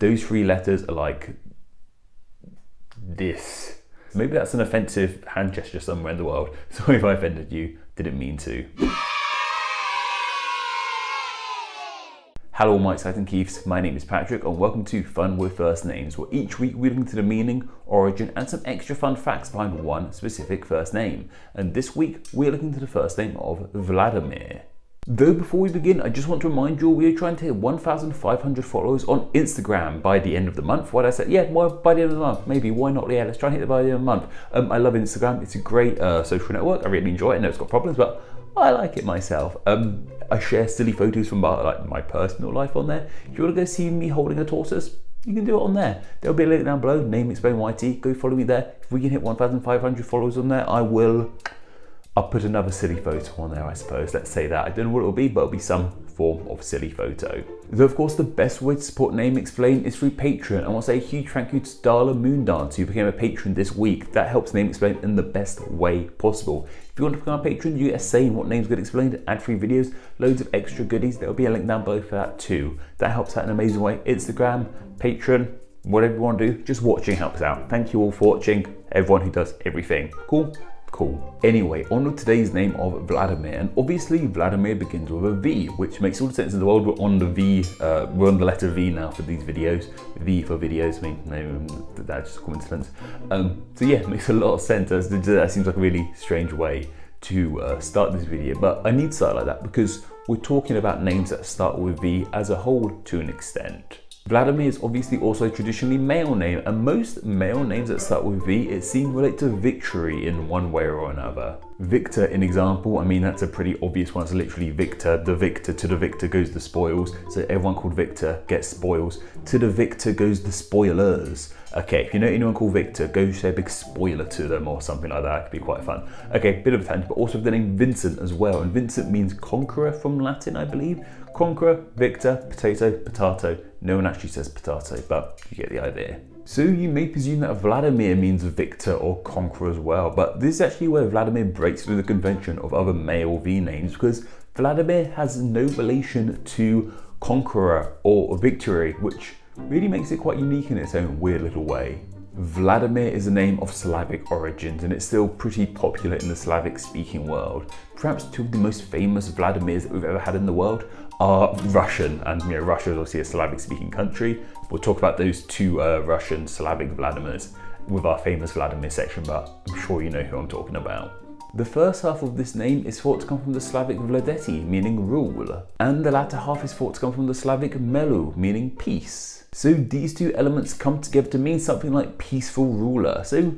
Those three letters are like this. Maybe that's an offensive hand gesture somewhere in the world. Sorry if I offended you, didn't mean to. Hello my exciting Keiths, my name is Patrick and welcome to Fun with First Names, where each week we look into the meaning, origin and some extra fun facts behind one specific first name. And this week we're looking into the first name of Vladimir. Though before we begin, I just want to remind you we are trying to hit 1,500 followers on Instagram by the end of the month. What I said, yeah, well, by the end of the month, maybe, why not? Yeah, let's try and hit it by the end of the month. I love Instagram, it's a great social network, I really enjoy it. I know it's got problems, but I like it myself. I share silly photos from my personal life on there. If you want to go see me holding a tortoise, you can do it on there. There'll be a link down below, name explain YT, go follow me there. If we can hit 1,500 followers on there, I'll put another silly photo on there, I suppose. Let's say that. I don't know what it'll be, but it'll be some form of silly photo. Though, of course, the best way to support Name Explain is through Patreon. I want to say a huge thank you to Darla Moondance, who became a patron this week. That helps Name Explain in the best way possible. If you want to become a patron, you get a say in what names get explained, ad-free videos, loads of extra goodies. There'll be a link down below for that too. That helps out in an amazing way. Instagram, Patreon, whatever you want to do, just watching helps out. Thank you all for watching, everyone who does everything. Cool? Cool. Anyway, on with today's name of Vladimir, and obviously Vladimir begins with a V, which makes all the sense in the world. We're on the V, we're on the letter V now for these videos. V for videos, I mean, that's just a coincidence. So yeah, it makes a lot of sense. That seems like a really strange way to start this video, but I need to start like that because we're talking about names that start with V as a whole to an extent. Vladimir is obviously also a traditionally male name, and most male names that start with V, it seems relate to victory in one way or another. Victor, in example, I mean that's a pretty obvious one. It's literally Victor, the victor, to the victor goes the spoils. So everyone called Victor gets spoils. To the victor goes the spoilers. Okay, if you know anyone called Victor, go say a big spoiler to them or something like that. It could be quite fun. Okay, bit of a tangent, but also the name Vincent as well. And Vincent means conqueror from Latin, I believe. Conqueror, victor, potato. No one actually says potato, but you get the idea. So you may presume that Vladimir means victor or conqueror as well, but this is actually where Vladimir breaks through the convention of other male V names, because Vladimir has no relation to conqueror or victory, which really makes it quite unique in its own weird little way. Vladimir is a name of Slavic origins, and it's still pretty popular in the Slavic speaking world. Perhaps two of the most famous Vladimirs that we've ever had in the world are Russian, and Russia is obviously a Slavic speaking country. We'll talk about those two Russian Slavic Vladimirs with our famous Vladimir section, but I'm sure you know who I'm talking about. The first half of this name is thought to come from the Slavic vladeti, meaning rule, and the latter half is thought to come from the Slavic melu, meaning peace. So these two elements come together to mean something like peaceful ruler. So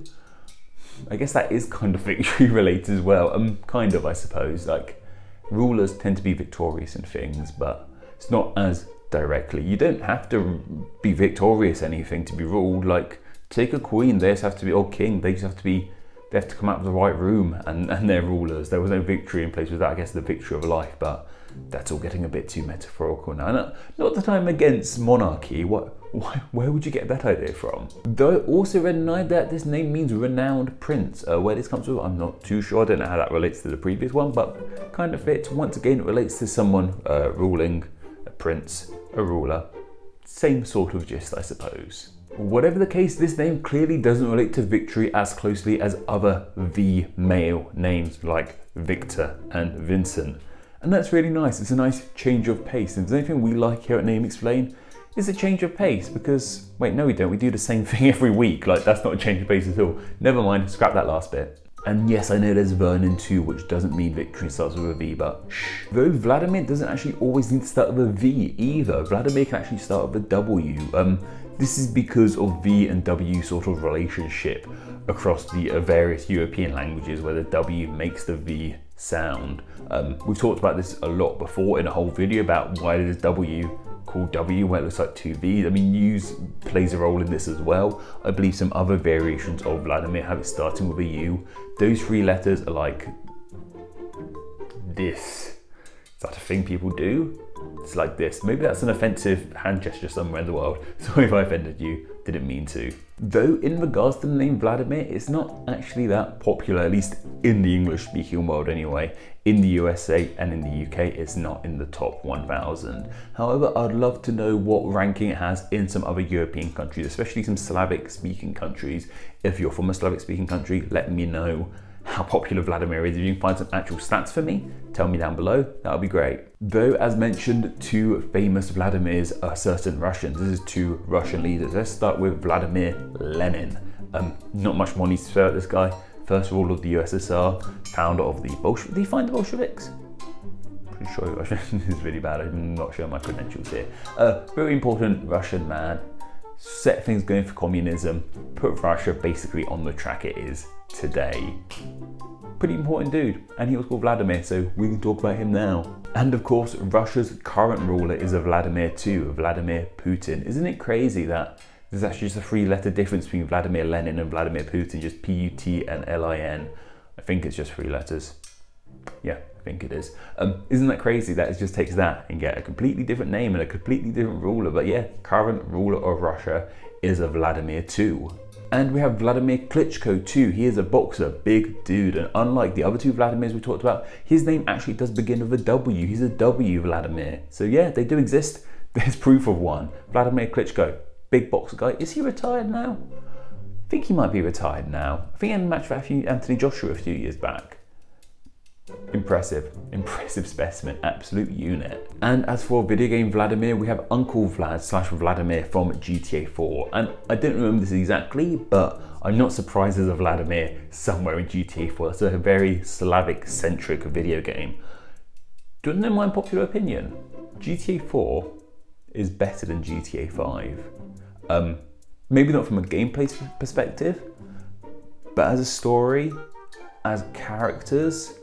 I guess that is kind of victory related as well. Kind of, I suppose. Like, rulers tend to be victorious in things, but it's not as directly. You don't have to be victorious in anything to be ruled. Like, take a queen, they just have to be, or king, they have to come out of the right room and they're rulers. There was no victory in place without, I guess, the victory of life, but that's all getting a bit too metaphorical now. Not that I'm against monarchy. Where would you get that idea from? Though I also read an idea that this name means renowned prince. Where this comes from, I'm not too sure. I don't know how that relates to the previous one, but kind of fits. Once again, it relates to someone ruling, a prince, a ruler. Same sort of gist, I suppose. Whatever the case, this name clearly doesn't relate to victory as closely as other V male names like Victor and Vincent. And that's really nice. It's a nice change of pace. And if there's anything we like here at Name Explain, it's a change of pace, because, wait, no we don't. We do the same thing every week. Like, that's not a change of pace at all. Never mind, scrap that last bit. And yes, I know there's Vernon too, which doesn't mean victory, starts with a V, but shh. Though Vladimir doesn't actually always need to start with a V either. Vladimir can actually start with a W. This is because of V and W sort of relationship across the various European languages where the W makes the V sound. We've talked about this a lot before in a whole video about why there's W called W where it looks like two V's. I mean, U's plays a role in this as well. I believe some other variations of Vladimir have it starting with a U. Those three letters are like this. Is that a thing people do? It's like this. Maybe that's an offensive hand gesture somewhere in the world. Sorry if I offended you, didn't mean to. Though in regards to the name Vladimir, it's not actually that popular, at least in the English speaking world anyway. In the USA and in the UK, it's not in the top 1000. However, I'd love to know what ranking it has in some other European countries, especially some Slavic speaking countries. If you're from a Slavic speaking country, let me know how popular Vladimir is. If you can find some actual stats for me, tell me down below, that would be great. Though, as mentioned, two famous Vladimirs are certain Russians. This is two Russian leaders. Let's start with Vladimir Lenin. Not much more needs to say about this guy. First of all, of the USSR, founder of the Bolsheviks. Did he find the Bolsheviks? Pretty sure this is really bad. I'm not sure my credentials here. Very important Russian man. Set things going for communism, put Russia basically on the track it is today. Pretty important dude, and he was called Vladimir, so we can talk about him now. And of course, Russia's current ruler is a Vladimir too, Vladimir Putin. Isn't it crazy that there's actually just a 3-letter difference between Vladimir Lenin and Vladimir Putin, just P-U-T and L-I-N. I think it's just 3 letters. Yeah, I think it is. Isn't that crazy that it just takes that and get a completely different name and a completely different ruler? But yeah, current ruler of Russia is a Vladimir too. And we have Vladimir Klitschko too. He is a boxer, big dude, and unlike the other two Vladimirs we talked about, his name actually does begin with a W. He's a W Vladimir. So yeah, they do exist. There's proof of one. Vladimir Klitschko, big boxer guy. Is he retired now? I think he might be retired now. I think he had a match with Anthony Joshua a few years back. Impressive specimen, absolute unit. And as for video game Vladimir, we have Uncle Vlad / Vladimir from GTA 4. And I don't remember this exactly, but I'm not surprised there's a Vladimir somewhere in GTA 4. It's a very Slavic-centric video game. Do you know my unpopular opinion? GTA 4 is better than GTA 5. Maybe not from a gameplay perspective, but as a story, as characters,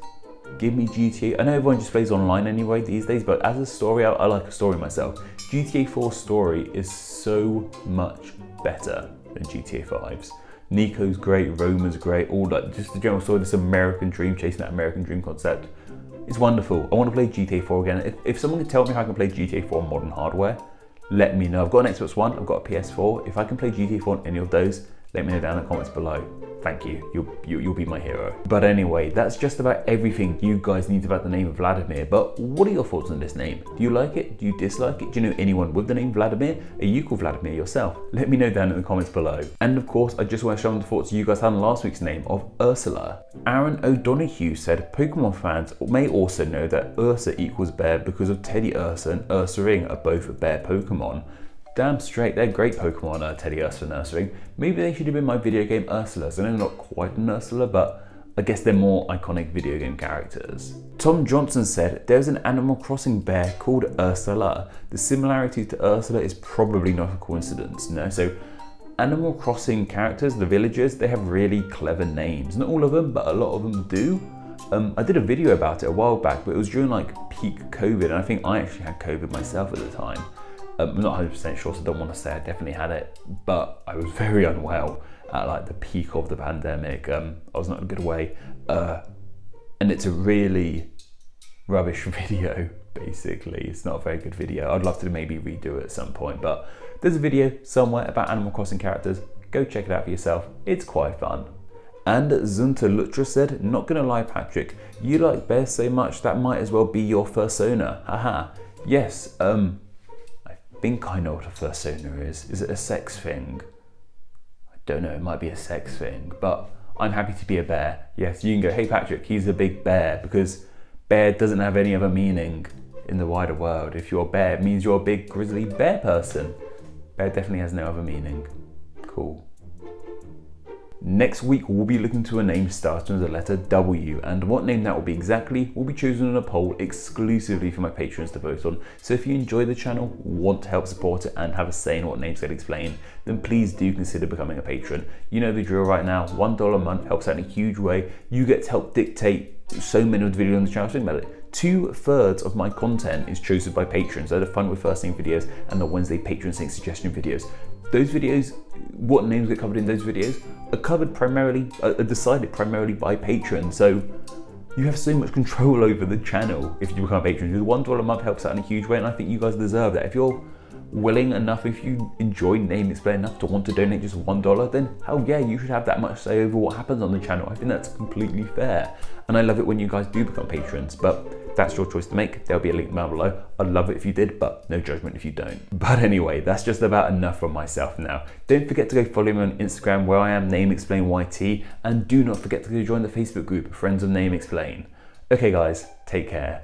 give me GTA. I know everyone just plays online anyway these days, but as a story, I like a story myself. GTA 4's story is so much better than GTA 5's. Nico's great, Roma's great, all that, just the general story, this American dream, chasing that American dream concept. It's wonderful. I want to play GTA 4 again. If someone can tell me how I can play GTA 4 on modern hardware, let me know. I've got an Xbox One, I've got a PS4. If I can play GTA 4 on any of those, let me know down in the comments below. Thank you. You'll be my hero. But anyway, that's just about everything you guys need about the name of Vladimir. But what are your thoughts on this name? Do you like it? Do you dislike it? Do you know anyone with the name Vladimir? Are you called Vladimir yourself? Let me know down in the comments below. And of course, I just want to show the thoughts you guys had on last week's name of Ursula. Aaron O'Donoghue said Pokemon fans may also know that Ursa equals bear because of Teddy Ursa and Ursaring are both bear Pokemon. Damn straight, they're great Pokemon, Teddy Ursa and Ursaring. Maybe they should have been my video game Ursulas. I know they're not quite an Ursula, but I guess they're more iconic video game characters. Tom Johnson said, there's an Animal Crossing bear called Ursula. The similarity to Ursula is probably not a coincidence, no? So Animal Crossing characters, the villagers, they have really clever names. Not all of them, but a lot of them do. I did a video about it a while back, but it was during like peak COVID, and I think I actually had COVID myself at the time. I'm not 100% sure, so I don't want to say I definitely had it, but I was very unwell at like the peak of the pandemic. I was not in a good way, and it's a really rubbish video, basically. It's not a very good video. I'd love to maybe redo it at some point, but there's a video somewhere about Animal Crossing characters. Go check it out for yourself. It's quite fun. And Zunta Lutra said, not gonna lie Patrick, you like bears so much that might as well be your fursona. Haha. Yes, I think I know what a fursona is. Is it a sex thing? I don't know, it might be a sex thing, but I'm happy to be a bear. Yes, you can go, hey Patrick, he's a big bear, because bear doesn't have any other meaning in the wider world. If you're a bear, it means you're a big grizzly bear person. Bear definitely has no other meaning. Cool. Next week, we'll be looking to a name starting with the letter W, and what name that will be exactly will be chosen in a poll exclusively for my patrons to vote on. So if you enjoy the channel, want to help support it, and have a say in what names get explained, then please do consider becoming a patron. You know the drill right now, $1 a month helps out in a huge way. You get to help dictate so many of the videos on the channel. Think about it. 2/3 of my content is chosen by patrons. They're the Fun with First Name videos and the Wednesday Patron Sync suggestion videos. Those videos, what names get covered in those videos, are covered primarily, are decided primarily by patrons. So You have so much control over the channel if you become a patron. The $1 a month helps out in a huge way, and I think you guys deserve that. If you're willing enough, if you enjoy Name Explain enough to want to donate just $1, then hell yeah, you should have that much say over what happens on the channel. I think that's completely fair. And I love it when you guys do become patrons, but that's your choice to make. There'll be a link down below. I'd love it if you did, but no judgment if you don't. But anyway, that's just about enough from myself now. Don't forget to go follow me on Instagram, where I am Name Explain YT, and do not forget to go join the Facebook group, Friends of Name Explain. Okay guys, take care.